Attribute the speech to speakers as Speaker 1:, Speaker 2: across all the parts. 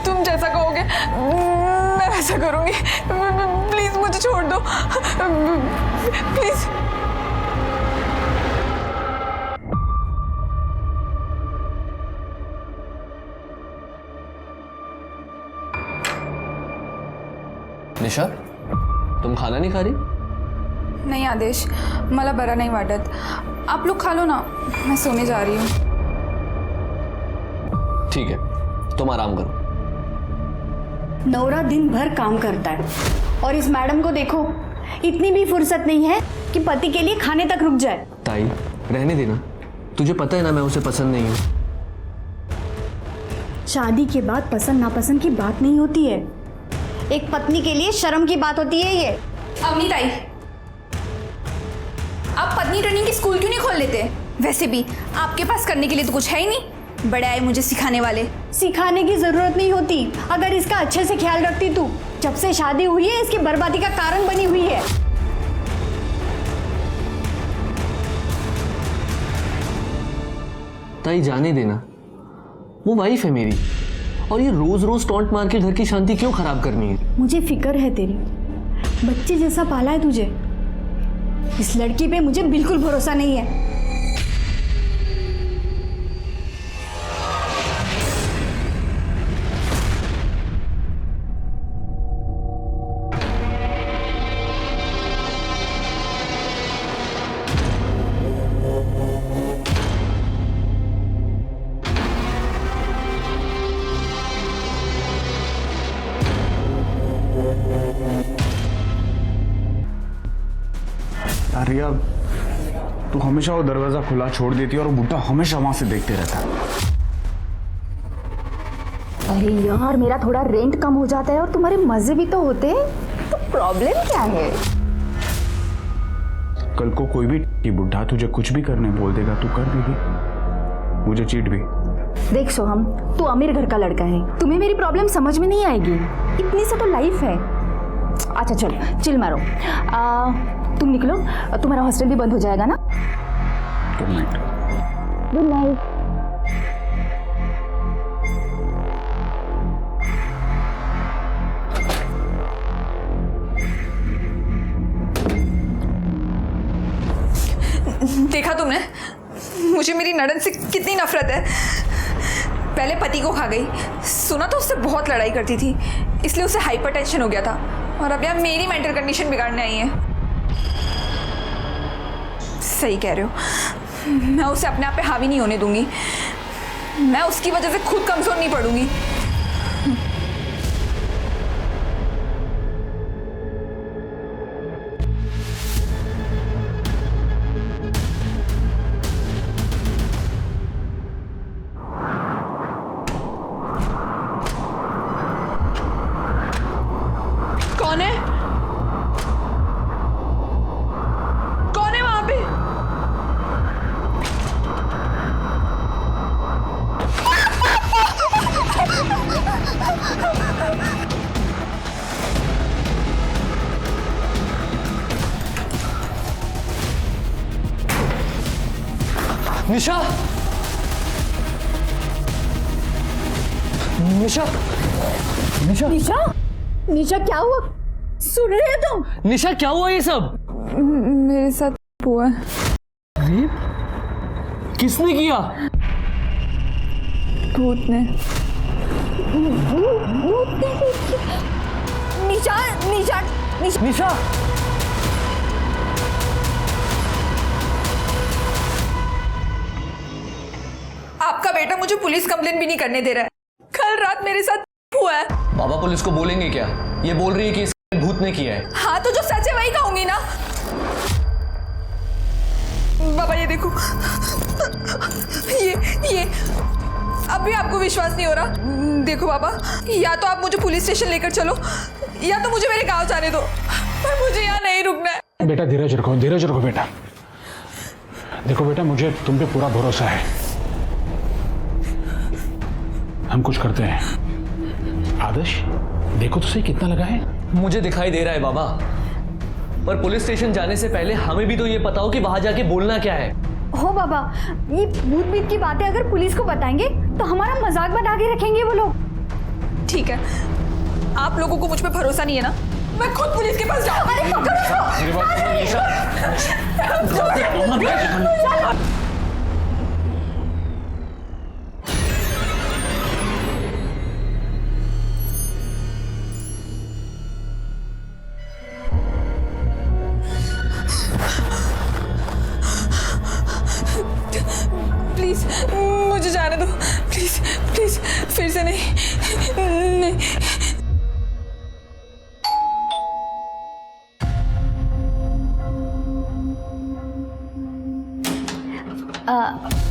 Speaker 1: तुम जैसा कहोगे मैं वैसा करूंगी। प्लीज मुझे छोड़ दो, प्लीज।
Speaker 2: निशा, तुम खाना नहीं खा रही?
Speaker 1: नहीं आदेश, मला बरा नहीं वाटत। आप लोग खा लो ना, मैं सोने जा रही हूँ।
Speaker 2: ठीक है, तुम आराम करो।
Speaker 3: नौरा दिन भर काम करता है और इस मैडम को देखो, इतनी भी फुर्सत नहीं है कि पति के लिए खाने तक रुक जाए।
Speaker 2: ताई, रहने देना। तुझे पता है ना मैं उसे पसंद नहीं हूँ।
Speaker 3: शादी के बाद पसंद नापसंद की बात नहीं होती है, एक पत्नी के लिए शर्म की बात होती है ये।
Speaker 1: अवनी ताई, आप पत्नी ट्रेनिंग की स्कूल क्यों नहीं खोल लेते? वैसे भी आपके पास करने के लिए तो कुछ है ही नहीं। बड़े आए मुझे सिखाने वाले।
Speaker 3: सिखाने की जरूरत नहीं होती, अगर इसका अच्छे से ख्याल रखती तू। जब से शादी हुई है इसकी बर्बादी का कारण बनी हुई है।
Speaker 2: ताई जाने देना, वो वाइफ है मेरी, और ये रोज रोज टॉन्ट मार के घर की शांति क्यों खराब करनी है?
Speaker 3: मुझे फिक्र है तेरी, बच्चे जैसा पाला है तुझे। इस लड़की पे मुझे बिल्कुल भरोसा नहीं है।
Speaker 4: रिया, तू हमेशा वो दरवाजा खुला छोड़ देती है और वो बुड्ढा हमेशा वहां से देखते रहता है।
Speaker 5: अरे यार, मेरा थोड़ा रेंट कम हो जाता है और तुम्हारे मजे भी तो होते हैं, तो प्रॉब्लम क्या है?
Speaker 4: कल को कोई भी बुड्ढा तुझे कुछ भी करने बोल देगा, तू कर देगी, मुझे चीट भी।
Speaker 5: देख सोहम, तू अमीर घर का लड़का है, तुम्हें मेरी प्रॉब्लम समझ में नहीं आएगी। इतनी सा तो लाइफ है। अच्छा चलो, चिल मारो। तुम निकलो, तुम्हारा हॉस्टल भी बंद हो जाएगा ना।
Speaker 4: Good night.
Speaker 5: Good night.
Speaker 1: देखा तुमने मुझे मेरी नड़न से कितनी नफरत है। पहले पति को खा गई, सुना तो उससे बहुत लड़ाई करती थी, इसलिए उसे हाइपरटेंशन हो गया था, और अब यार मेरी मेंटल कंडीशन बिगाड़ने आई है। सही कह रहे हो, मैं उसे अपने आप पे हावी नहीं होने दूंगी। मैं उसकी वजह से खुद कमजोर नहीं पड़ूंगी। कौन है? कौन है वहां पे?
Speaker 2: निशा, निशा, निशा,
Speaker 5: निशा, निशा क्या हुआ? सुन रहे हो तुम?
Speaker 2: निशा क्या हुआ ये सब?
Speaker 1: मेरे साथ हुआ है।
Speaker 2: रेप? किसने किया?
Speaker 1: भूत ने।
Speaker 5: निशा, निशा, निशा,
Speaker 2: निशा,
Speaker 1: आपका बेटा मुझे पुलिस कंप्लेन भी नहीं करने दे रहा है। कल रात मेरे साथ हुआ है।
Speaker 2: बाबा पुलिस को बोलेंगे क्या? ये बोल रही है कि इसके भूत ने किया है।
Speaker 1: हाँ तो जो सच है वही कहूंगी ना। बाबा ये देखो, ये अब भी आपको विश्वास नहीं हो रहा? देखो बाबा, या तो आप मुझे पुलिस स्टेशन लेकर चलो, या तो मुझे मेरे गांव जाने दो, पर मुझे यहाँ नहीं रुकना है।
Speaker 6: बेटा धीरज रखो बेटा। देखो बेटा, मुझे तुम पे पूरा भरोसा है, हम कुछ करते हैं। आदर्श, देखो तो सही कितना लगा है।
Speaker 2: मुझे दिखाई दे रहा है बाबा, पर पुलिस स्टेशन जाने से पहले हमें भी तो ये पता हो कि वहां जाके बोलना क्या है।
Speaker 3: हो बाबा, ये भूत बीत की बातें अगर पुलिस को बताएंगे तो हमारा मजाक बना के रखेंगे वो लोग।
Speaker 1: ठीक है, आप लोगों को मुझ पे भरोसा नहीं है ना, मैं खुद पुलिस के पास जाऊँ।
Speaker 3: अरे पकड़ो उसको।
Speaker 1: प्लीज मुझे जाने दो, प्लीज प्लीज, फिर से नहीं नहीं।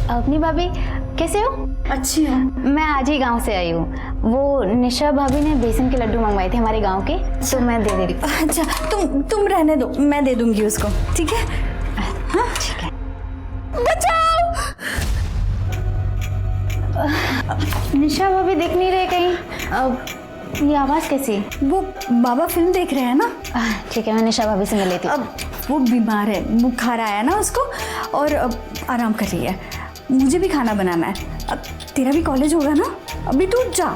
Speaker 5: अपनी भाभी कैसे हो?
Speaker 3: अच्छी है।
Speaker 5: मैं आज ही गांव से आई हूँ। वो निशा भाभी ने बेसन के लड्डू मंगवाए थे हमारे गांव के, तो मैं दे दे रही हूँ।
Speaker 3: अच्छा, तुम रहने दो, मैं दे दूंगी उसको, ठीक है?
Speaker 5: हाँ ठीक है।
Speaker 3: बचाओ।
Speaker 5: निशा भाभी दिख नहीं रहे कहीं। ये आवाज़ कैसी?
Speaker 3: वो बाबा फिल्म देख रहे हैं ना।
Speaker 5: ठीक है, मैं निशा भाभी से मिल लेती हूँ।
Speaker 3: अब वो बीमार है, बुखार आया ना उसको, और अब आराम कर रही है। मुझे भी खाना बनाना है। अब तेरा भी कॉलेज होगा ना, अभी तू जा।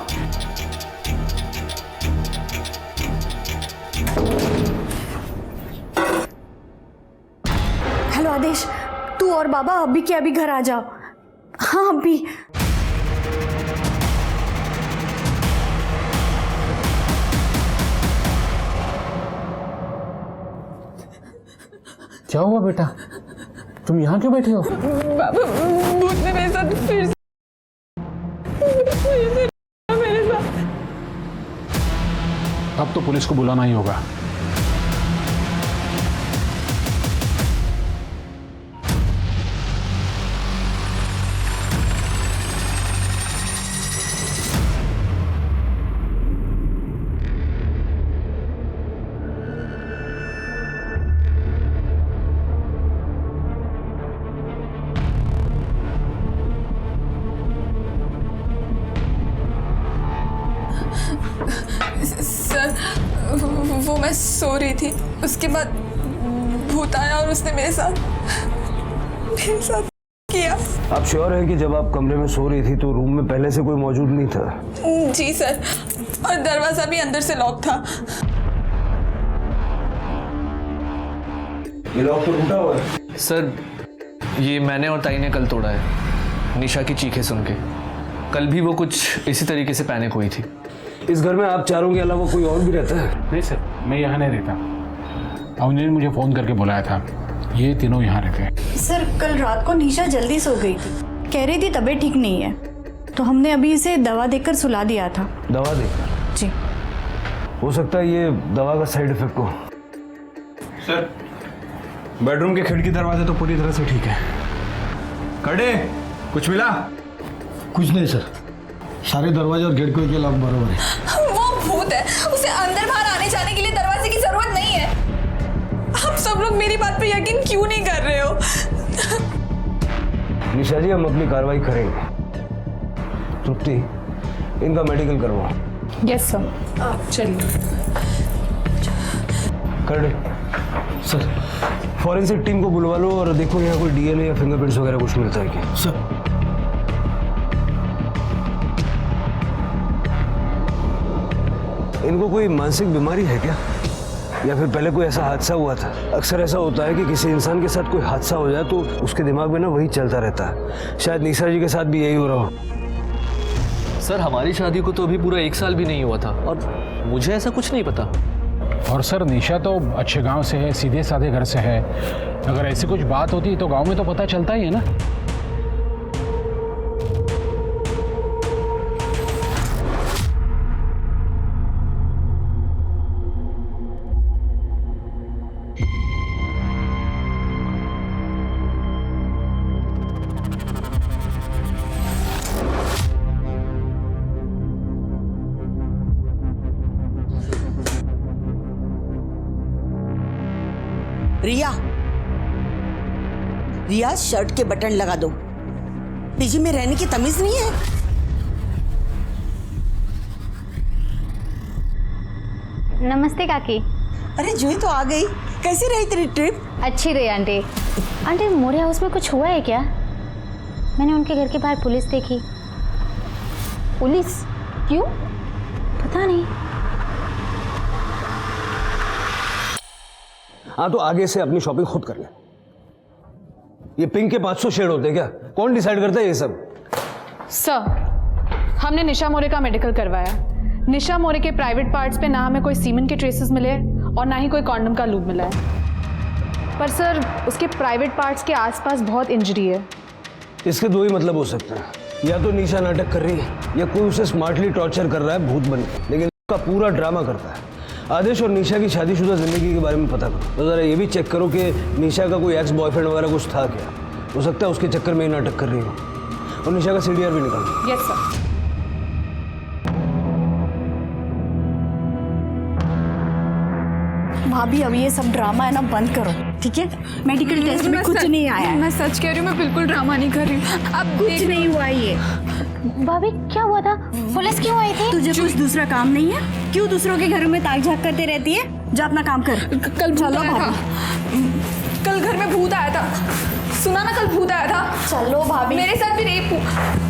Speaker 3: हेलो आदेश, तू और बाबा अभी के अभी घर आ जाओ। हाँ अभी।
Speaker 6: क्या हुआ बेटा, तुम यहाँ क्यों बैठे हो?
Speaker 1: बाबा, भूत ने मेरे साथ फिर से मेरे साथ।
Speaker 6: अब तो पुलिस को बुलाना ही होगा।
Speaker 1: सर, वो मैं सो रही थी, उसके बाद भूत आया और उसने मेरे साथ किया।
Speaker 7: आप श्योर हैं कि जब आप कमरे में सो रही थी तो रूम में पहले से कोई मौजूद नहीं था?
Speaker 1: जी सर, और दरवाजा भी अंदर से लॉक था।
Speaker 7: ये लॉक तो टूटा हुआ है।
Speaker 2: सर, ये मैंने और ताई ने कल तोड़ा है, निशा की चीखें सुन के। कल भी वो कुछ इसी तरीके से पैनिक हुई थी।
Speaker 7: इस घर में आप चारों के अलावा कोई और भी रहता है?
Speaker 6: नहीं सर, मैं यहाँ नहीं रहता। अवनी ने मुझे फ़ोन करके बुलाया था, ये तीनों यहाँ रहते हैं।
Speaker 3: सर, कल रात को निशा जल्दी सो गई थी, कह रही थी तबीयत ठीक नहीं है, तो हमने अभी इसे दवा देकर सुला दिया था।
Speaker 7: दवा देकर?
Speaker 3: जी।
Speaker 7: हो सकता है ये दवा का साइड इफेक्ट हो।
Speaker 4: सर, बेडरूम के खिड़की दरवाजे तो पूरी तरह से ठीक है। कड़े, कुछ मिला?
Speaker 8: कुछ नहीं सर, सारे दरवाजे और गेट के लॉक बराबर है।
Speaker 1: वो भूत है, उसे अंदर बाहर आने जाने के लिए दरवाजे की जरूरत नहीं है। आप सब लोग मेरी बात पे यकीन क्यों नहीं कर रहे हो?
Speaker 7: निशा जी, हम अपनी कार्रवाई करेंगे। तृप्ति, इनका मेडिकल करवाओ।
Speaker 5: Yes sir.
Speaker 1: चलिए।
Speaker 7: कड़े
Speaker 8: सर।
Speaker 7: फॉरेंसिक टीम को बुलवा लो और देखो यहाँ कोई डीएनए या फिंगरप्रिंट्स वगैरह कुछ मिलता है क्या?
Speaker 8: सर।
Speaker 7: इनको कोई मानसिक बीमारी है क्या, या फिर पहले कोई ऐसा हादसा हुआ था? अक्सर ऐसा होता है कि किसी इंसान के साथ कोई हादसा हो जाए तो उसके दिमाग में ना वही चलता रहता है। शायद निशा जी के साथ भी यही हो रहा हो।
Speaker 2: सर, हमारी शादी को तो अभी पूरा 1 साल भी नहीं हुआ था और मुझे ऐसा कुछ नहीं पता।
Speaker 6: और सर, निशा तो अच्छे गांव से है, सीधे साधे घर से है। अगर ऐसी कुछ बात होती तो गांव में तो पता चलता ही है ना।
Speaker 9: रिया, रिया, शर्ट के बटन लगा दो। पीजी में रहने की तमीज नहीं है?
Speaker 5: नमस्ते काकी।
Speaker 9: अरे जूही तो आ गई। कैसी रही तेरी ट्रिप?
Speaker 5: अच्छी रही आंटी। आंटी मोरे हाउस में कुछ हुआ है क्या? मैंने उनके घर के बाहर पुलिस देखी। पुलिस? क्यों? पता नहीं।
Speaker 7: हाँ तो आगे से अपनी शॉपिंग खुद कर ले। ये पिंक के 500 शेड होते हैं क्या? कौन डिसाइड करता है ये सब?
Speaker 10: सर, हमने निशा मोरे का मेडिकल करवाया। निशा मोरे के प्राइवेट पार्ट्स पे ना हमें कोई सीमेन के ट्रेसेस मिले और ना ही कोई कॉन्डम का लूब मिला है। पर सर, उसके प्राइवेट पार्ट्स के आसपास बहुत इंजरी है।
Speaker 7: इसके दो ही मतलब हो सकते हैं, या तो निशा नाटक कर रही है या कोई उसे स्मार्टली टॉर्चर कर रहा है भूत बन के, लेकिन उसका पूरा ड्रामा करता है। आदेश और निशा की शादीशुदा जिंदगी के बारे में पता करो, तो ज़रा ये भी चेक करो कि निशा का कोई एक्स बॉयफ्रेंड वगैरह कुछ था क्या। हो सकता है उसके चक्कर में ही नाटक कर रही हो। और निशा का सीडीआर भी निकालो।
Speaker 10: Yes sir.
Speaker 3: भाभी अब ये सब ड्रामा है ना बंद करो, ठीक है? मेडिकल टेस्ट में कुछ नहीं आया है।
Speaker 1: मैं सच कह रही हूँ, मैं बिल्कुल ड्रामा नहीं कर रही हूँ। अब
Speaker 3: कुछ नहीं हुआ है ये।
Speaker 5: भाभी क्या हुआ था? पुलिस क्यों आई थी?
Speaker 3: तुझे कुछ दूसरा काम नहीं है? क्यों दूसरों के घरों में ताक झाक करते रहती है? जा अपना काम कर।
Speaker 1: कल भूत
Speaker 3: चलो
Speaker 1: आया था। कल घर में भूत आया था। सुना ना, कल भूत आया था।
Speaker 3: चलो भाभी।
Speaker 1: मेरे साथ भी रेप हुआ।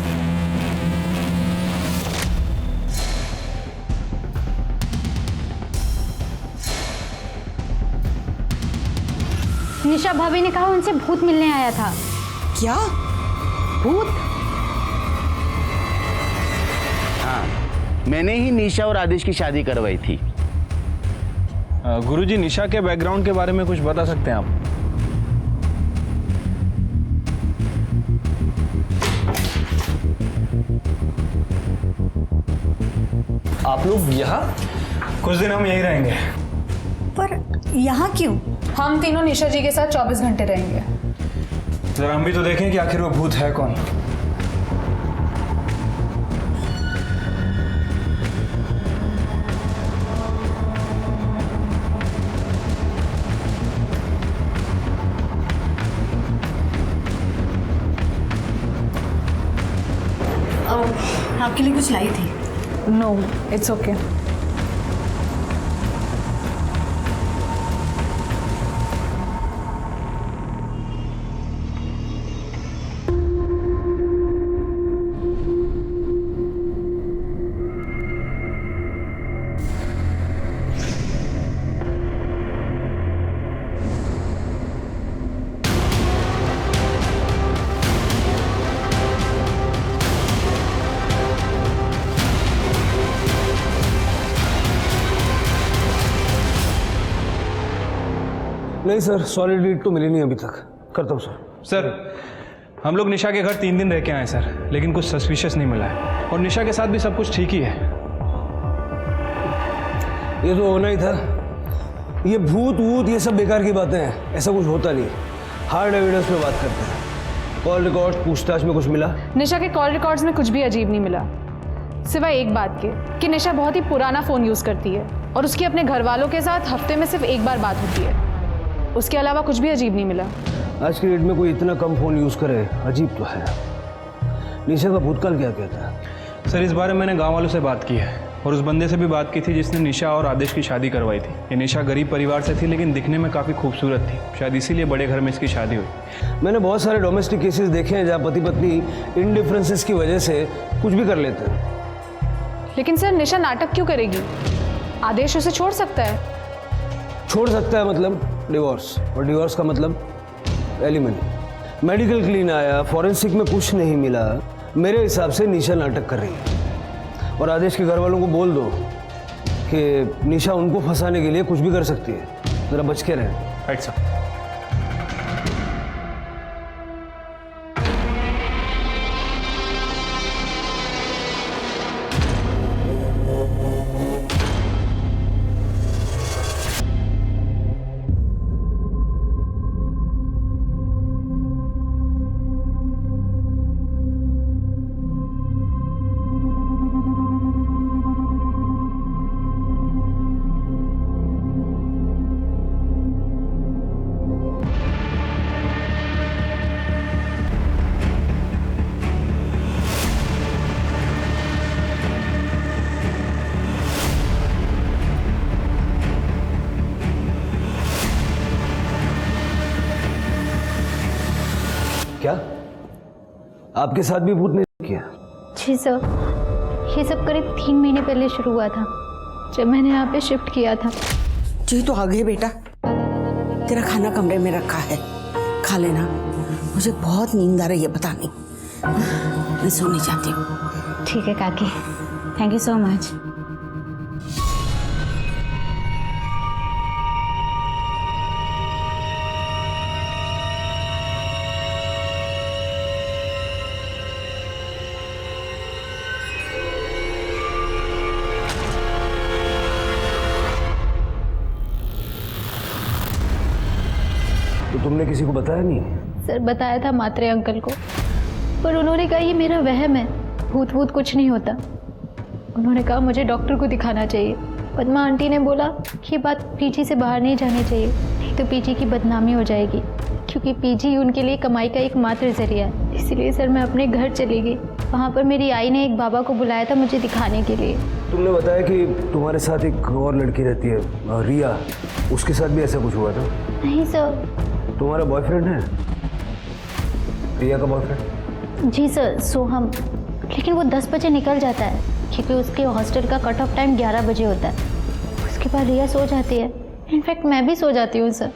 Speaker 5: निशा भाभी ने कहा उनसे भूत मिलने आया था।
Speaker 9: क्या?
Speaker 5: भूत?
Speaker 11: हाँ, मैंने ही निशा और आदेश की शादी करवाई थी।
Speaker 4: गुरुजी, निशा के बैकग्राउंड के बारे में कुछ बता सकते हैं आप?
Speaker 2: आप लोग यहाँ?
Speaker 4: कुछ दिन हम यहीं रहेंगे।
Speaker 3: पर यहाँ क्यों?
Speaker 10: हम तीनों निशा जी के साथ 24 घंटे रहेंगे।
Speaker 4: जरा हम भी तो देखें कि आखिर वो भूत है कौन।
Speaker 3: आपके लिए कुछ लाई थी।
Speaker 10: No, it's okay.
Speaker 7: नहीं सर, सॉलिड लीड तो मिली नहीं अभी तक। करता हूँ सर।
Speaker 4: सर, हम लोग निशा के घर 3 दिन रह के आए सर, लेकिन कुछ सस्पिशियस नहीं मिला है और निशा के साथ भी सब कुछ ठीक ही है।
Speaker 7: ये तो होना ही था। ये भूत वूत ये सब बेकार की बातें हैं, ऐसा कुछ होता नहीं। हार्ड एविडेंस पे बात करते हैं। कॉल रिकॉर्ड पूछताछ में कुछ मिला?
Speaker 10: निशा के कॉल रिकॉर्ड्स में कुछ भी अजीब नहीं मिला, सिवाय एक बात के कि निशा बहुत ही पुराना फ़ोन यूज़ करती है और उसकी अपने घर वालों के साथ हफ्ते में सिर्फ एक बार बात होती है। उसके अलावा कुछ भी अजीब नहीं मिला।
Speaker 7: आज की डेट में कोई इतना कम फ़ोन यूज़ करे, अजीब तो है। निशा का भूतकाल क्या कहता है?
Speaker 4: सर, इस बारे में मैंने गांव वालों से बात की है और उस बंदे से भी बात की थी जिसने निशा और आदेश की शादी करवाई थी। ये निशा गरीब परिवार से थी, लेकिन दिखने में काफ़ी खूबसूरत थी। शायद इसीलिए बड़े घर में इसकी शादी हुई।
Speaker 7: मैंने बहुत सारे डोमेस्टिक केसेस देखे हैं जहाँ पति पत्नी इन डिफरेंसेस की वजह से कुछ भी कर लेते हैं।
Speaker 10: लेकिन सर, निशा नाटक क्यों करेगी? आदेश उसे छोड़ सकता है।
Speaker 7: छोड़ सकता है मतलब डिवोर्स, और डिवोर्स का मतलब एलिमनी। मेडिकल क्लीन आया, फॉरेंसिक में कुछ नहीं मिला। मेरे हिसाब से निशा नाटक कर रही है। और आदेश के घर वालों को बोल दो कि निशा उनको फंसाने के लिए कुछ भी कर सकती है, जरा बच के रहें।
Speaker 4: Right sir.
Speaker 7: क्या आपके साथ भी भूत ने किया?
Speaker 5: जी सर, ये सब करीब 3 महीने पहले शुरू हुआ था, जब मैंने यहाँ पे शिफ्ट किया था।
Speaker 9: जी तो आ गए बेटा, तेरा खाना कमरे में रखा है, खा लेना। मुझे बहुत नींद आ रही है, पता नहीं, मैं सोने जाती हूँ।
Speaker 5: ठीक है काकी, थैंक यू सो मच।
Speaker 7: तो तुमने किसी को बताया नहीं?
Speaker 5: सर बताया था मात्रे अंकल को, पर उन्होंने कहा ये मेरा वहम है, भूत भूत कुछ नहीं होता। उन्होंने कहा मुझे डॉक्टर को दिखाना चाहिए। पद्मा आंटी ने बोला कि ये बात पीजी से बाहर नहीं जानी चाहिए, नहीं तो पीजी की बदनामी हो जाएगी, क्योंकि पीजी उनके लिए कमाई का एकमात्र जरिया है। इसीलिए सर मैं अपने घर चली गई। वहाँ पर मेरी आई ने एक बाबा को बुलाया था मुझे दिखाने के लिए।
Speaker 7: तुमने बताया कि तुम्हारे साथ एक और लड़की रहती है रिया, उसके साथ भी ऐसा कुछ हुआ था?
Speaker 5: नहीं सर।
Speaker 7: तुम्हारा बॉयफ्रेंड है? रिया का बॉयफ्रेंड?
Speaker 5: जी सर, सोहम, लेकिन वो 10 बजे निकल जाता है, क्योंकि उसके हॉस्टल का कट ऑफ टाइम 11 बजे होता है। उसके बाद रिया सो जाती है, इनफैक्ट मैं भी सो जाती हूँ सर।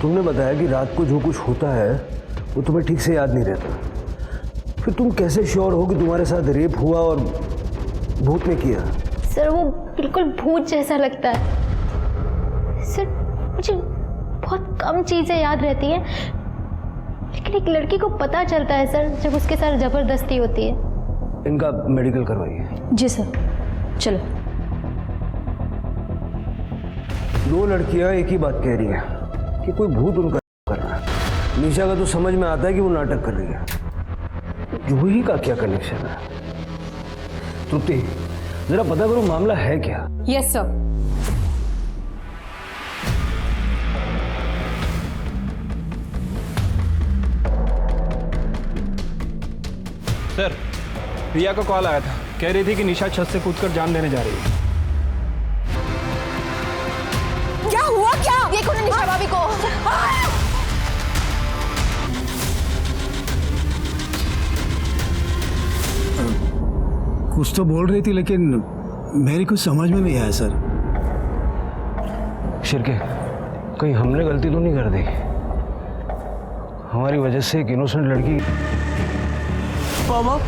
Speaker 7: तुमने बताया कि रात को जो कुछ होता है वो तुम्हें ठीक से याद नहीं रहता, फिर तुम कैसे श्योर हो कि तुम्हारे साथ रेप हुआ और भूत ने किया?
Speaker 5: सर वो बिल्कुल भूत जैसा लगता है सर। मुझे बहुत कम चीज़ें याद रहती हैं, लेकिन एक लड़की को पता चलता है सर जब उसके साथ ज़बरदस्ती होती है।
Speaker 7: इनका मेडिकल करवाइए।
Speaker 5: जी सर, चलो।
Speaker 7: 2 लड़कियां एक ही बात कह रही है कि कोई भूत उनका कर रहा है। निशा का तो समझ में आता है कि वो नाटक कर रही है, जूही का क्या कनेक्शन है? तृप्ति, जरा पता करो मामला है क्या?
Speaker 10: Yes sir.
Speaker 4: सर, रिया का कॉल आया था, कह रही थी कि निशा छत से कूदकर जान देने जा रही है।
Speaker 1: क्या हुआ क्या?
Speaker 5: देखो ना निशा भाभी को।
Speaker 8: कुछ तो बोल रही थी लेकिन मेरी कुछ समझ में नहीं आया सर।
Speaker 7: शिरके, कहीं हमने गलती तो नहीं कर दी? हमारी वजह से एक इनोसेंट लड़की।
Speaker 9: बाबा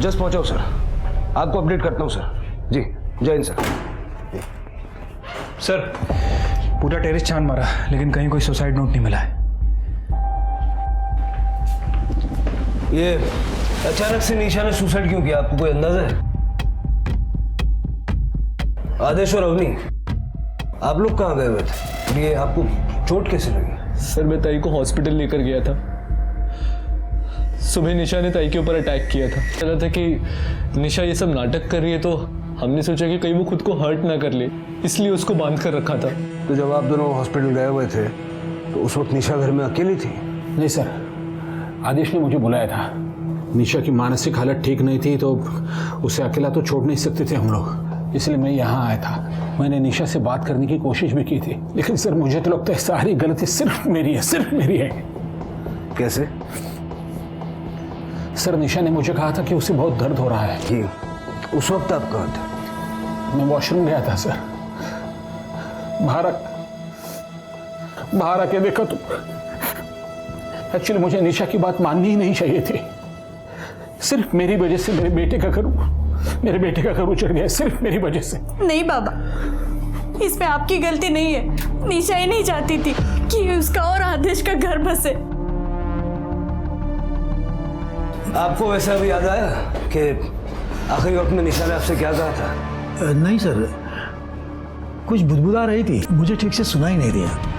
Speaker 7: जस्ट पहुंचाओ सर, आपको अपडेट करता हूं सर। जी जय हिंद सर।
Speaker 4: सर, पूरा टेरेस छान मारा लेकिन कहीं कोई सुसाइड नोट नहीं मिला है।
Speaker 7: ये अचानक से निशा ने सुसाइड क्यों किया, आपको कोई अंदाजा है? आदेश और अवनी, आप लोग कहाँ गए हुए थे? ये आपको चोट कैसे लगी?
Speaker 2: सर मैं ताई को हॉस्पिटल लेकर गया था। सुबह निशा ने ताई के ऊपर अटैक किया था। लगा था कि निशा ये सब नाटक कर रही है, तो हमने सोचा कि कहीं वो खुद को हर्ट ना कर ले, इसलिए उसको बांध कर रखा था।
Speaker 7: तो जब आप दोनों हॉस्पिटल गए हुए थे तो उस वक्त निशा घर में अकेली थी?
Speaker 6: नहीं सर, आदेश ने मुझे बुलाया था। निशा की मानसिक हालत ठीक नहीं थी, तो उसे अकेला तो छोड़ नहीं सकते थे हम लोग, इसलिए मैं यहाँ आया था। मैंने निशा से बात करने की कोशिश भी की थी, लेकिन सर मुझे तो लगता है सारी गलती सिर्फ मेरी है, सिर्फ मेरी है।
Speaker 7: कैसे?
Speaker 6: सर निशा ने मुझे कहा था कि उसे बहुत दर्द हो रहा है।
Speaker 7: जी, उस वक्त आप कहाँ थे?
Speaker 6: मैं वॉशरूम गया था सर। बाहर आके देखा तो एक्चुअली मुझे निशा की बात माननी ही नहीं चाहिए थी। सिर्फ मेरी वजह से मेरे बेटे का घर उजड़ गया, सिर्फ मेरी वजह से।
Speaker 3: नहीं बाबा, इसमें आपकी गलती नहीं है। निशा ही नहीं चाहती थी कि उसका और आदेश का घर बसे।
Speaker 7: आपको वैसे अभी याद आया कि आखिरी वक्त में निशा ने आपसे क्या कहा था?
Speaker 8: नहीं सर, कुछ बुदबुदा रही थी, मुझे ठीक से सुना ही नहीं दिया।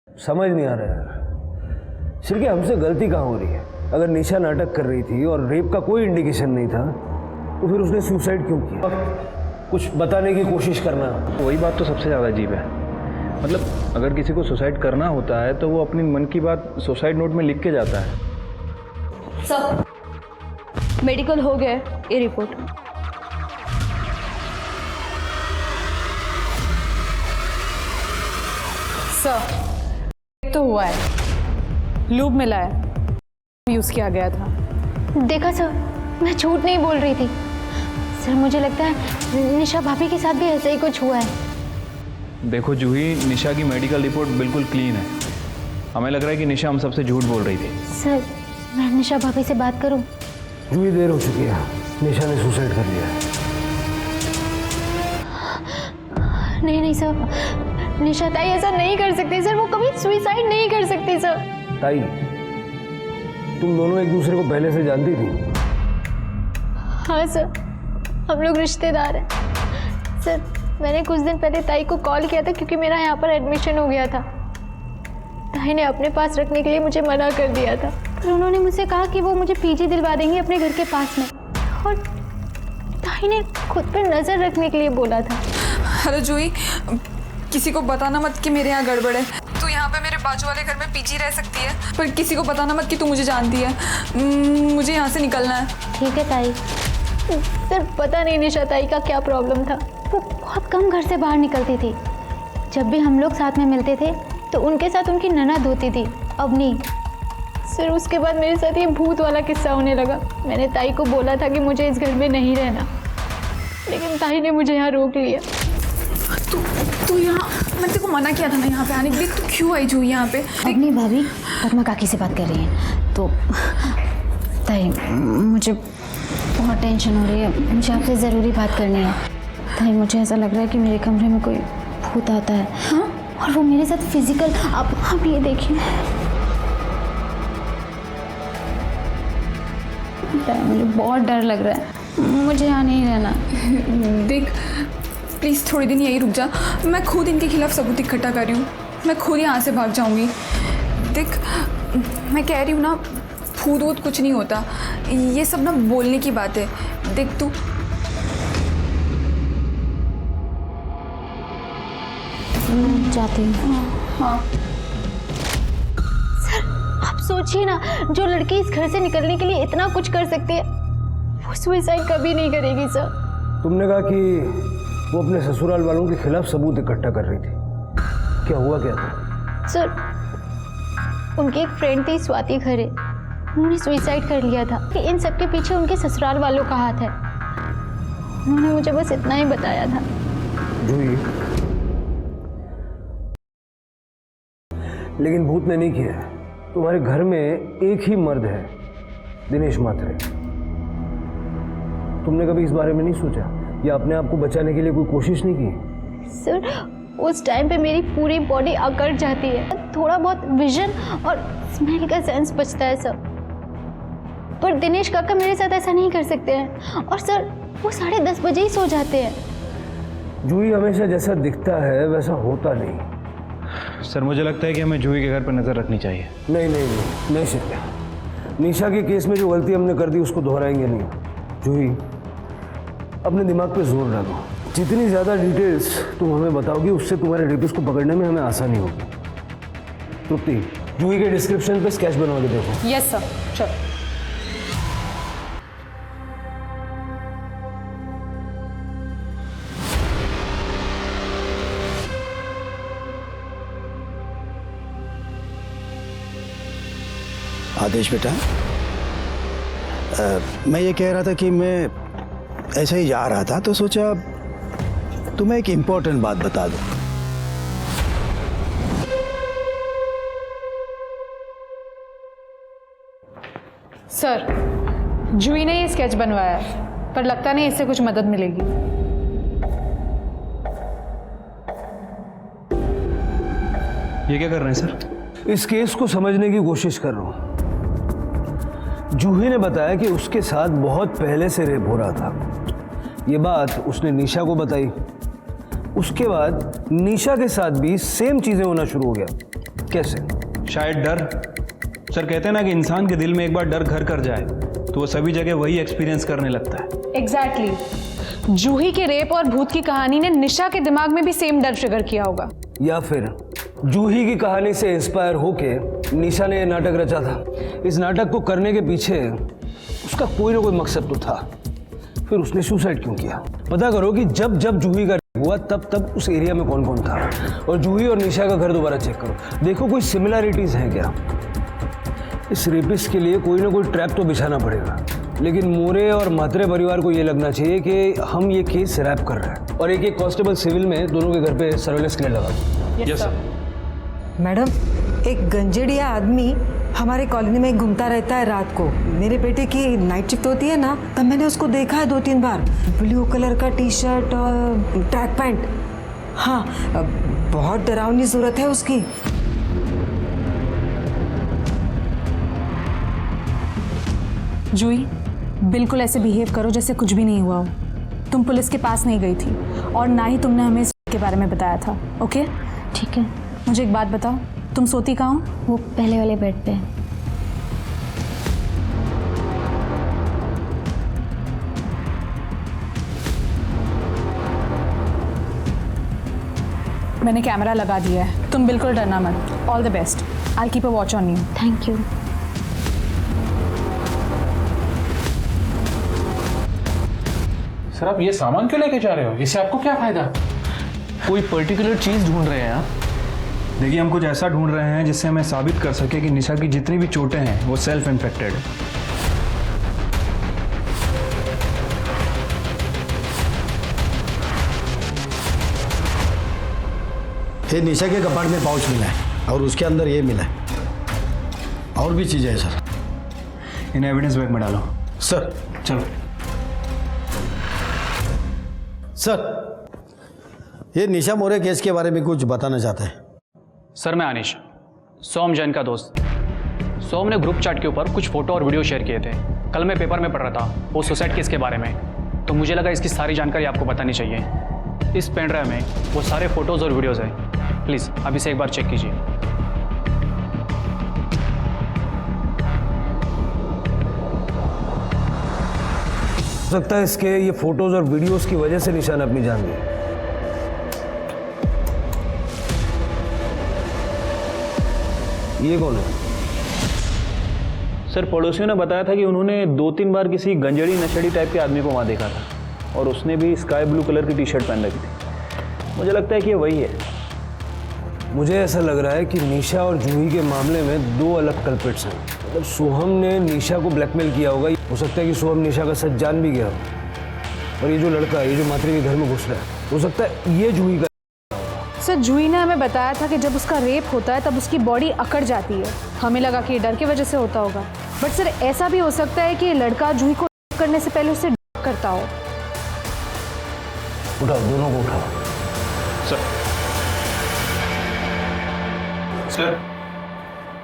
Speaker 7: समझ नहीं आ रहा यार, सिर्फ हमसे गलती कहाँ हो रही है? अगर निशा नाटक कर रही थी और रेप का कोई इंडिकेशन नहीं था तो फिर उसने सुसाइड क्यों किया? कुछ बताने की कोशिश करना।
Speaker 4: वही बात तो सबसे ज़्यादा अजीब है। मतलब अगर किसी को सुसाइड करना होता है तो वो अपनी मन की बात सुसाइड नोट में लिख के जाता है।
Speaker 5: सर, मेडिकल हो गया है, ये रिपोर्ट।
Speaker 10: सर, तो हुआ है, लूब मिला है, यूज़ किया गया था।
Speaker 5: देखा सर, मैं झूठ नहीं बोल रही थी। सर मुझे लगता है निशा भाभी के साथ भी ऐसा ही कुछ हुआ है।
Speaker 4: देखो जूही, निशा की मेडिकल रिपोर्ट बिल्कुल क्लीन है। हमें लग रहा है कि निशा हम सबसे झूठ बोल रही थी।
Speaker 5: सर, मैं निशा भाभी से बात करूं?
Speaker 7: जूही, देर हो चुकी है, निशा ने सुसाइड कर लिया है।
Speaker 5: नहीं सर, निशा ताई ऐसा नहीं कर सकती सर, वो कभी सुसाइड नहीं कर सकती सर।
Speaker 7: ताई, तुम दोनों एक दूसरे को पहले से जानती थी?
Speaker 5: हाँ सर, हम लोग रिश्तेदार हैं। सर, मैंने कुछ दिन पहले ताई को कॉल किया था क्योंकि मेरा यहाँ पर एडमिशन हो गया था। ताई ने अपने पास रखने के लिए मुझे मना कर दिया था, पर उन्होंने मुझसे कहा कि वो मुझे पीजी दिलवा देंगे अपने घर के पास में, और ताई ने खुद पर नज़र रखने के लिए बोला था।
Speaker 1: हेलो जूही, किसी को बताना मत कि मेरे यहाँ गड़बड़ है। तू यहाँ पे मेरे बाजू वाले घर में पीजी रह सकती है, पर किसी को बताना मत कि तू मुझे जानती है। मुझे यहाँ से निकलना है।
Speaker 5: ठीक है ताई। सर, पता नहीं निशा ताई का क्या प्रॉब्लम था, वो बहुत कम घर से बाहर निकलती थी। जब भी हम लोग साथ में मिलते थे तो उनके साथ उनकी ननद होती थी, अब नहीं। सर, उसके बाद मेरे साथ ये भूत वाला किस्सा होने लगा। मैंने ताई को बोला था कि मुझे इस घर में नहीं रहना, लेकिन ताई ने मुझे यहाँ रोक लिया।
Speaker 1: तू यहाँ, मैंने तेरे को मना किया था ना यहाँ पे आने के लिए, तू क्यों आई जूही यहाँ पे?
Speaker 5: अपनी भाभी पद्मा काकी से बात कर रही हैं, तो ताई मुझे बहुत टेंशन हो रही है, मुझे आपसे ज़रूरी बात करनी है। ताई, मुझे ऐसा लग रहा है कि मेरे कमरे में कोई भूत आता है। हाँ? और वो मेरे साथ फिजिकल, आप ये देखिए। मुझे बहुत डर लग रहा है, मुझे यहाँ नहीं रहना।
Speaker 1: देख, प्लीज़ थोड़ी दिन यहीं रुक जा, मैं खुद इनके खिलाफ सबूत इकट्ठा कर रही हूँ, मैं खुद यहाँ से भाग जाऊँगी। देख, मैं कह रही हूँ ना, भूत वूत कुछ नहीं होता, ये सब ना बोलने की बात है। देख तू,
Speaker 5: जाती हूँ।
Speaker 1: हाँ
Speaker 5: सर, आप सोचिए ना, जो लड़की इस घर से निकलने के लिए इतना कुछ कर सकती है, वो सुसाइड कभी नहीं करेगी। सर,
Speaker 7: तुमने कहा कि वो अपने ससुराल वालों के खिलाफ सबूत इकट्ठा कर रही थी, क्या हुआ क्या था?
Speaker 5: सर, उनकी एक फ्रेंड थी स्वाति खरे, उन्होंने सुसाइड कर लिया था कि इन सब के पीछे उनके ससुराल वालों का हाथ है। उन्होंने मुझे बस इतना ही बताया था।
Speaker 7: जूही, लेकिन भूत ने नहीं किया। तुम्हारे घर में एक ही मर्द है, दिनेश मात्रे। तुमने कभी इस बारे में नहीं सोचा या अपने आप को बचाने के लिए कोई कोशिश नहीं की?
Speaker 5: सर, उस टाइम पे मेरी पूरी बॉडी अकड़ जाती है, थोड़ा बहुत विजन और स्मेल का सेंस बचता है सर। पर दिनेश काका मेरे साथ ऐसा नहीं कर सकते हैं, और सर वो 10:30 बजे ही सो जाते हैं।
Speaker 7: जूही हमेशा जैसा दिखता है वैसा होता नहीं।
Speaker 4: सर, मुझे लगता है कि हमें जूही के घर पर नज़र रखनी चाहिए।
Speaker 7: नहीं शिप्या, निशा के केस में जो गलती हमने कर दी उसको दोहराएंगे नहीं। जूही, अपने दिमाग पे जोर डालो। जितनी ज़्यादा डिटेल्स तुम हमें बताओगी उससे तुम्हारे रेपिस्ट को पकड़ने में हमें आसानी होगी। तृप्ति, जूही के डिस्क्रिप्शन पे स्केच बनवा के देखो।
Speaker 10: यस सर, चलो।
Speaker 8: आदेश बेटा, मैं ये कह रहा था कि मैं ऐसे ही जा रहा था तो सोचा तुम्हें एक इम्पोर्टेंट बात बता दूं।
Speaker 10: सर, जूही ने ये स्केच बनवाया है, पर लगता नहीं इससे कुछ मदद मिलेगी।
Speaker 4: ये क्या कर रहे हैं सर?
Speaker 7: इस केस को समझने की कोशिश कर रहा हूँ। जूही ने बताया कि उसके साथ बहुत पहले से रेप हो रहा था। ये बात उसने निशा को बताई। उसके बाद निशा के साथ भी सेम चीजें होना शुरू हो गया। कैसे?
Speaker 4: शायद डर। सर कहते हैं ना कि इंसान के दिल में एक बार डर घर कर जाए तो वो सभी जगह वही एक्सपीरियंस करने लगता है।
Speaker 10: एग्जैक्टली। जूही के रेप और भूत की कहानी ने निशा के दिमाग में भी सेम डर ट्रिगर किया होगा।
Speaker 7: या फिर जूही की कहानी से इंस्पायर होके निशा ने यह नाटक रचा था। इस नाटक को करने के पीछे उसका कोई ना कोई मकसद तो था। फिर उसने सुसाइड क्यों किया? पता करो कि जब जब जूही का रेप हुआ तब उस एरिया में कौन कौन था, और जूही और निशा का घर दोबारा चेक करो। देखो कोई सिमिलैरिटीज हैं क्या। इस रेपिस्ट के लिए कोई ना कोई ट्रैप तो बिछाना पड़ेगा। लेकिन मोरे और म्हात्रे परिवार को ये लगना चाहिए कि हम ये केस रैप कर रहे हैं, और एक कांस्टेबल सिविल में दोनों के घर पे सर्वेलेंस के लिए लगा दो।
Speaker 4: Yes sir.
Speaker 12: मैडम, एक गंजेड़िया आदमी हमारे कॉलोनी में घूमता रहता है रात को। मेरे बेटे की नाइट शिफ्ट होती है ना, तब मैंने उसको देखा है 2-3 बार। ब्लू कलर का टी शर्ट और ट्रैक पैंट। हाँ, बहुत डरावनी सूरत है उसकी।
Speaker 10: जूही, बिल्कुल ऐसे बिहेव करो जैसे कुछ भी नहीं हुआ हो। तुम पुलिस के पास नहीं गई थी और ना ही तुमने हमें इसके बारे में बताया था। ओके?
Speaker 5: ठीक है।
Speaker 10: मुझे एक बात बताओ, तुम सोती कहाँ हो?
Speaker 5: वो पहले वाले बेड पे।
Speaker 10: मैंने कैमरा लगा दिया है, तुम बिल्कुल डरना मत। All the best. I keep a watch on you.
Speaker 5: Thank you.
Speaker 6: Sir आप ये सामान क्यों लेके जा रहे हो? इससे आपको क्या फायदा?
Speaker 2: कोई पर्टिकुलर चीज़ ढूंढ रहे हैं आप?
Speaker 4: देखिए, हम कुछ ऐसा ढूंढ रहे हैं जिससे हमें साबित कर सके कि निशा की जितनी भी चोटें हैं वो सेल्फ इन्फेक्टेड है।
Speaker 8: ये निशा के कपाट में पाउच मिला है और उसके अंदर ये मिला है। और भी चीज़ें हैं सर।
Speaker 4: इन एविडेंस बैग में डालो।
Speaker 8: सर
Speaker 4: चलो।
Speaker 8: सर, ये निशा मोरे केस के बारे में कुछ बताना चाहते हैं।
Speaker 13: सर, मैं अनिश, सोम जैन का दोस्त। सोम ने ग्रुप चैट के ऊपर कुछ फोटो और वीडियो शेयर किए थे। कल मैं पेपर में पढ़ रहा था वो सुसाइड केस के बारे में, तो मुझे लगा इसकी सारी जानकारी आपको बतानी चाहिए। इस पेन ड्राइव में वो सारे फोटोज़ और वीडियोज़ हैं। प्लीज़ आप इसे एक बार चेक कीजिए।
Speaker 7: हो सकता है इसके ये फोटोज और वीडियोस की वजह से निशा ने अपनी जान ली। ये कौन है?
Speaker 4: सर, पड़ोसियों ने बताया था कि उन्होंने 2-3 बार किसी गंजेड़ी नशेड़ी टाइप के आदमी को वहाँ देखा था, और उसने भी स्काई ब्लू कलर की टी शर्ट पहन रखी थी। मुझे लगता है कि ये वही है।
Speaker 7: मुझे ऐसा लग रहा है कि निशा और जूही के मामले में 2 अलग कल्प्रिट्स हैं। मतलब सोहम ने निशा को ब्लैकमेल किया होगा। हो सकता है कि सोहम निशा का सच जान भी गया हो, और ये जो लड़का, ये जो मात्री के घर में घुस रहा है, हो सकता है ये जूही का।
Speaker 10: सर, जूही ने हमें बताया था कि जब उसका रेप होता है तब उसकी बॉडी अकड़ जाती है। हमें लगा कि ये डर की वजह से होता होगा, बट सर ऐसा भी हो सकता है कि ये लड़का जूही को करने से पहले उससे करता हो।
Speaker 7: उठाओ, दोनों को उठाओ।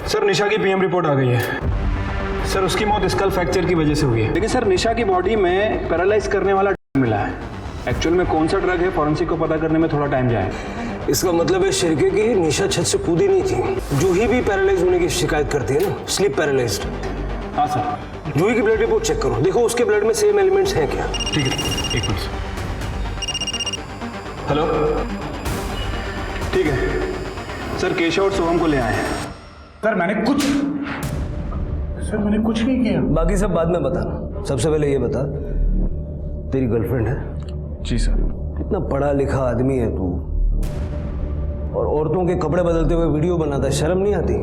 Speaker 4: सर, निशा की पीएम रिपोर्ट आ गई है। सर, उसकी मौत स्कल फ्रैक्चर की वजह से हुई है। लेकिन सर, निशा की बॉडी में पैरालाइज करने वाला ड्रग मिला है। एक्चुअल में कौन सा ड्रग है, फॉरेंसिक को पता करने में थोड़ा टाइम जाएगा।
Speaker 7: इसका मतलब है शिरके की निशा छत से कूदी नहीं थी। जूही भी पैरालाइज होने की शिकायत करती है ना, स्लीप पैरालाइज्ड।
Speaker 4: हाँ सर।
Speaker 7: जूही की ब्लड रिपोर्ट चेक करो, देखो उसके ब्लड में सेम एलिमेंट्स हैं क्या।
Speaker 4: ठीक है, एक मिनट। हेलो, ठीक है सर, केशव और सोहम को ले आए हैं।
Speaker 8: सर मैंने कुछ नहीं किया।
Speaker 7: बाकी सब बाद में बताना। सबसे पहले ये बता, तेरी गर्लफ्रेंड है?
Speaker 4: जी सर।
Speaker 7: इतना पढ़ा लिखा आदमी है तू, और औरतों के कपड़े बदलते हुए वीडियो बनाता है, शर्म नहीं आती?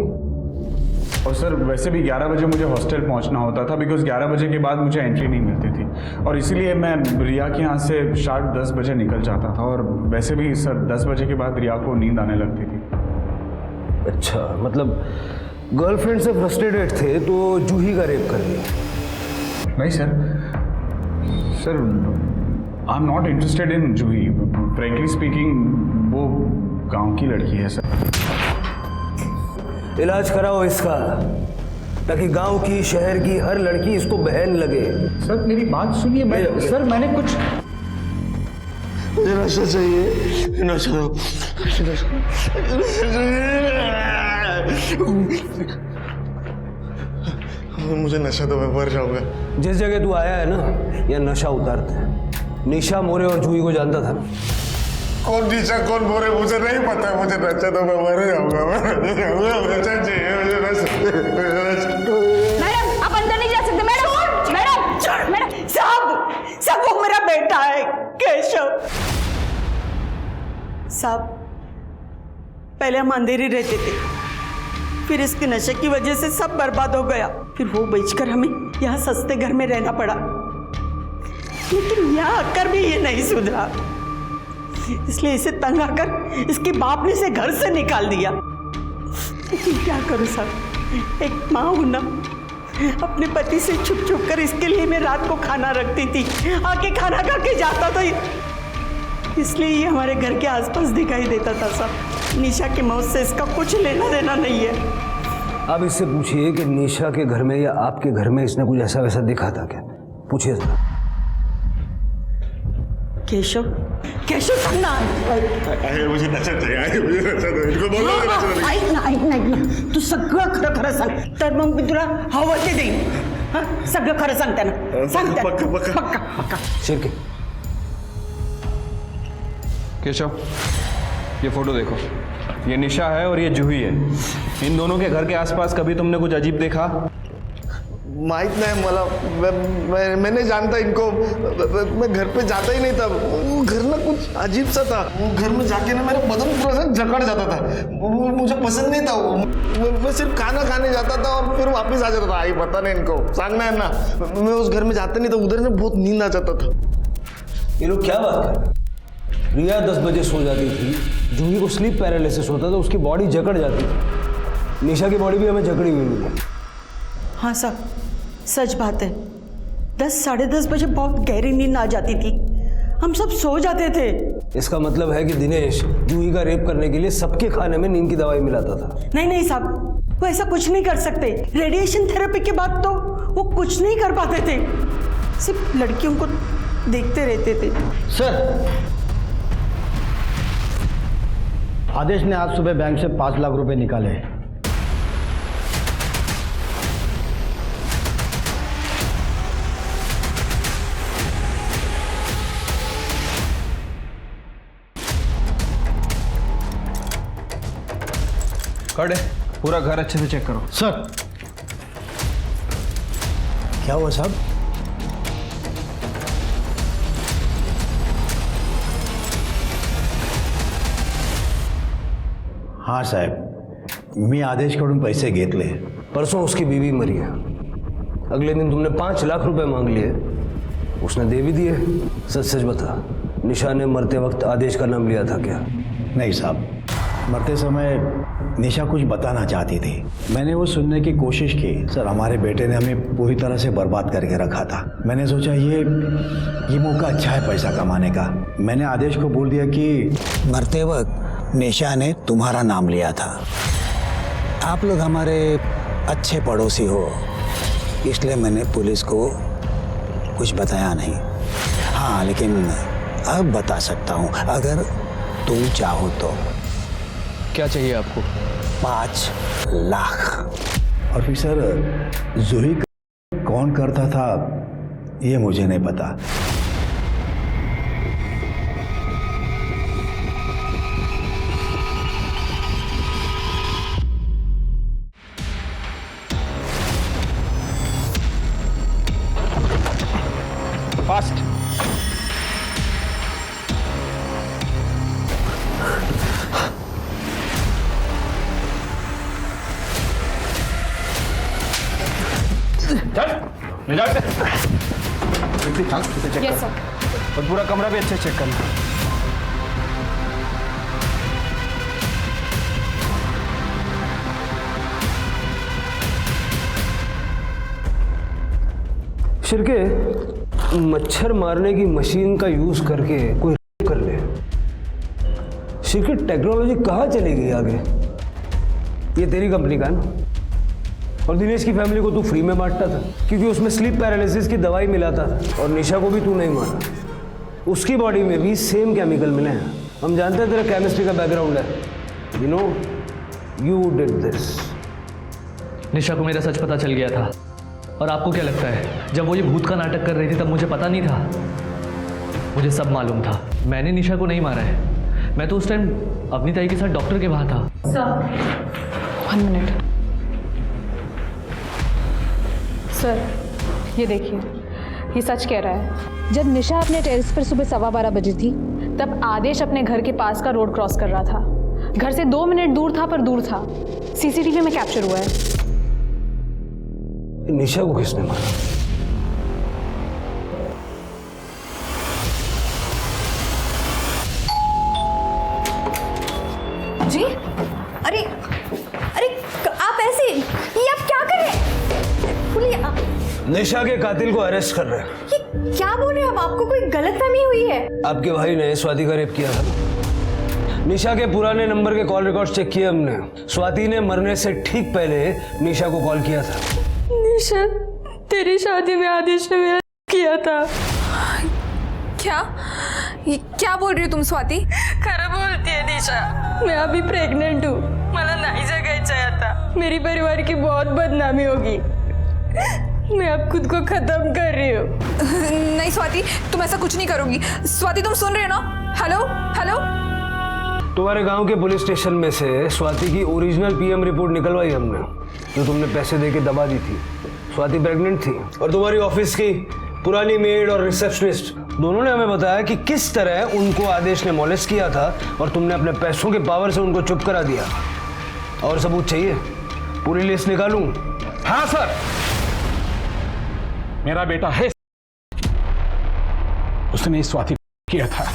Speaker 14: और सर वैसे भी 11 बजे मुझे हॉस्टल पहुंचना होता था, बिकॉज 11 बजे के बाद मुझे एंट्री नहीं मिलती थी, और इसीलिए मैं रिया के यहाँ से शार्प 10 बजे निकल जाता था। और वैसे भी सर 10 बजे के बाद रिया को नींद आने लगती थी।
Speaker 7: अच्छा, मतलब गर्लफ्रेंड से फ्रस्ट्रेटेड थे तो जूही का रेप कर दिया?
Speaker 14: नहीं sir, sir I am not interested in Juhi. Frankly speaking वो गांव की लड़की है सर।
Speaker 7: इलाज कराओ इसका, ताकि गांव की, शहर की हर लड़की इसको बहन लगे।
Speaker 14: सर मेरी बात सुनिए, सर मैंने कुछ,
Speaker 7: मुझे नशा चाहिए, नशा
Speaker 15: मुझे नशा तो मैं मर जाऊंगा।
Speaker 7: जिस जगह तू आया है ना, यह नशा उतारता है। निशा मोरे और जूही को जानता था ना?
Speaker 15: कौन निशा कौन मोरे मुझे नहीं पता, मुझे नशा तो मैं मर जाऊंगा। नशा चाहिए मुझे, नशा।
Speaker 9: मैडम आप अंदर नहीं जा सकते। मैडम मैडम मैडम साहब वो मेरा बेटा है केशव साहब। पहले हम अंधेरी रहते थे, फिर इसके नशे की वजह से सब बर्बाद हो गया। फिर वो बेचकर हमें यहाँ सस्ते घर में रहना पड़ा, लेकिन यहाँ आकर भी ये नहीं सुधरा, इसलिए इसे तंग आकर इसके बाप ने इसे घर से निकाल दिया। लेकिन क्या करूँ साहब, एक माँ हूं ना, अपने पति से छुप छुप कर इसके लिए मैं रात को खाना रखती थी, आके खाना खा के जाता था, इसलिए ये हमारे घर के आसपास दिखाई देता था साहब। निशा की मौत से इसका कुछ लेना देना नहीं है।
Speaker 7: अब इससे पूछिए कि निशा के घर में या आपके घर में इसने कुछ ऐसा वैसा दिखा था क्या? पूछिए जरा।
Speaker 9: केशव केशव सुनना,
Speaker 15: मुझे नशा चाहिए, मुझे नशा दो, इनको बोलो नशा दो।
Speaker 9: ऐक ना तू सगळं खरं खरं सांग, तर मग मी तुला हवं ते देईन। सगळं खरं सांग त्यांना, सांग
Speaker 15: पक्का पक्का
Speaker 9: पक्का पक्का।
Speaker 7: शिरके,
Speaker 4: केशव ये फोटो देखो, ये निशा है और ये जूही है। इन दोनों के घर के आसपास कभी तुमने कुछ अजीब देखा?
Speaker 15: माहित नहीं मला, मैं नहीं जानता इनको। मैं घर पे जाता ही नहीं था, वो घर ना कुछ अजीब सा था। वो घर में जाके ना मेरा बदन पूरा सा जकड़ जाता था, वो मुझे पसंद नहीं था। वो मैं सिर्फ खाना खाने जाता था और फिर वापस आ जाता था। आई पता नहीं इनको, सांगना है ना, मैं उस घर में जाता नहीं था, उधर ना बहुत नींद आ जाता था।
Speaker 7: ये लोग क्या बात कर? रिया 10 बजे सो जाती थी, जूही को स्लीप पैरालिसिस होता था, उसकी बॉडी जकड़ जाती थी। निशा की बॉडी भी हमें जकड़ी हुई मिली।
Speaker 9: हाँ साहब, सच बात है। 10 साढ़े 10 बजे बहुत गहरी नींद आ जाती थी, हम सब सो जाते थे।
Speaker 7: इसका मतलब है कि दिनेश जूही का रेप करने के लिए सबके खाने में नींद की दवाई मिलाता था।
Speaker 9: नहीं साहब, वो ऐसा कुछ नहीं कर सकते। रेडिएशन थेरेपी के बाद तो वो कुछ नहीं कर पाते थे, सिर्फ लड़कियों को देखते रहते थे।
Speaker 8: सर, आदेश ने आज सुबह बैंक से 5 लाख रुपए निकाले।
Speaker 4: कड़े पूरा घर अच्छे से चेक करो।
Speaker 8: सर, क्या हुआ साहब? हाँ साहेब, मी आदेशकडून पैसे घेतले।
Speaker 7: परसों उसकी बीवी मरी है, अगले दिन तुमने 5 लाख रुपए मांग लिए, उसने दे भी दिए। सच सच बता, निशा ने मरते वक्त आदेश का नाम लिया था क्या?
Speaker 8: नहीं साहब, मरते समय निशा कुछ बताना चाहती थी, मैंने वो सुनने की कोशिश की। सर, हमारे बेटे ने हमें पूरी तरह से बर्बाद करके रखा था। मैंने सोचा ये मौका अच्छा है पैसा कमाने का। मैंने आदेश को बोल दिया कि
Speaker 16: मरते वक्त निशा ने तुम्हारा नाम लिया था, आप लोग हमारे अच्छे पड़ोसी हो, इसलिए मैंने पुलिस को कुछ बताया नहीं। हाँ, लेकिन अब बता सकता हूँ अगर तुम चाहो तो।
Speaker 2: क्या चाहिए आपको?
Speaker 16: 5 लाख।
Speaker 8: और फिर सर, जूही कौन करता था ये मुझे नहीं पता।
Speaker 4: फास्ट। ले जा
Speaker 10: यस सर।
Speaker 7: और पूरा कमरा भी अच्छे चेक करना। शिरके, मच्छर मारने की मशीन का यूज करके कोई कर ले। शिरके, टेक्नोलॉजी कहाँ चली गई आगे? ये तेरी कंपनी का है ना? और दिनेश की फैमिली को तू फ्री में बांटता था क्योंकि उसमें स्लीप पैरालिसिस की दवाई मिलाता था। और निशा को भी तू नहीं मारा, उसकी बॉडी में भी सेम केमिकल मिले हैं। हम जानते हैं तेरा केमिस्ट्री का बैकग्राउंड है। You know you did this.
Speaker 2: Nisha को मेरा सच पता चल गया था। और आपको क्या लगता है, जब वो ये भूत का नाटक कर रही थी तब मुझे पता नहीं था? मुझे सब मालूम था। मैंने निशा को नहीं मारा है। मैं तो उस टाइम अपनी ताई के साथ डॉक्टर के वहाँ था।
Speaker 10: Sir 1 minute. सर ये देखिए, ये सच कह रहा है। जब निशा अपने टेरेस पर सुबह 12:15 बजे थी, तब आदेश अपने घर के पास का रोड क्रॉस कर रहा था। घर से 2 मिनट दूर था, पर दूर था। सीसीटीवी में कैप्चर हुआ है।
Speaker 7: निशा को किसने मारा?
Speaker 3: जी अरे अरे आप ऐसे, ये आप क्या कर रहे हैं? बोलिए आप।
Speaker 7: निशा के कातिल को अरेस्ट कर रहे हैं।
Speaker 3: ये क्या बोल रहे हैं आप? आपको कोई गलतफहमी हुई है?
Speaker 7: आपके भाई ने स्वाति का रेप किया था। निशा के पुराने नंबर के कॉल रिकॉर्ड चेक किए हमने। स्वाति ने मरने से ठीक पहले निशा को कॉल किया था।
Speaker 9: निशा, तेरी शादी में आदेश ने मेरा किया था।
Speaker 1: क्या? ये क्या बोल रही हो तुम स्वाति?
Speaker 9: खरं बोलती है निशा, मैं अभी प्रेग्नेंट हूँ। मला नहीं जगायचं है आता। मेरी परिवार की बहुत बदनामी होगी। मैं अब खुद को खत्म कर रही हूँ।
Speaker 1: नहीं स्वाति, तुम ऐसा कुछ नहीं करोगी। स्वाति तुम सुन रहे हो ना? Hello hello.
Speaker 7: तुम्हारे गांव के पुलिस स्टेशन में से स्वाति की ओरिजिनल पीएम रिपोर्ट निकलवाई हमने, जो तुमने पैसे देके दबा दी थी। स्वाति प्रेग्नेंट थी और तुम्हारी ऑफिस की पुरानी मेड और रिसेप्शनिस्ट दोनों ने हमें बताया कि किस तरह उनको आदेश ने मॉलेस्ट किया था और तुमने अपने पैसों के पावर से उनको चुप करा दिया। और सबूत चाहिए? पूरी लिस्ट निकालूं?
Speaker 6: हाँ सर, मेरा बेटा है। उसने इस स्वाति को किया था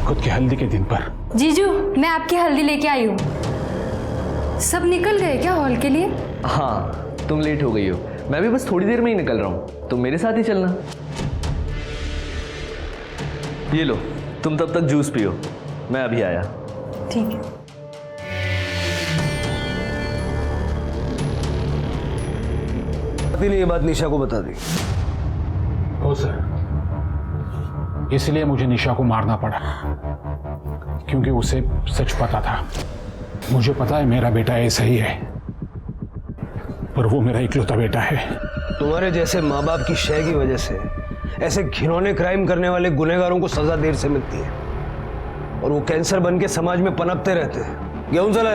Speaker 6: खुद की हल्दी के दिन पर।
Speaker 5: जीजू, मैं आपकी हल्दी लेके आई हूँ। सब निकल गए क्या हॉल के लिए?
Speaker 2: हाँ, तुम लेट हो गई हो। मैं भी बस थोड़ी देर में ही निकल रहा हूँ, तुम मेरे साथ ही चलना। ये लो, तुम तब तक जूस पियो, मैं अभी आया।
Speaker 5: ठीक है।
Speaker 7: स्वाति ने ये बात निशा को बता दी।
Speaker 6: हो सर, इसलिए मुझे निशा को मारना पड़ा क्योंकि उसे सच पता था। मुझे पता है मेरा बेटा ऐसा ही है, पर वो मेरा इकलौता बेटा है।
Speaker 7: तुम्हारे जैसे माँ बाप की शय की वजह से ऐसे घिनौने क्राइम करने वाले गुनहगारों को सजा देर से मिलती है और वो कैंसर बन के समाज में पनपते रहते हैं। गेहूं चला।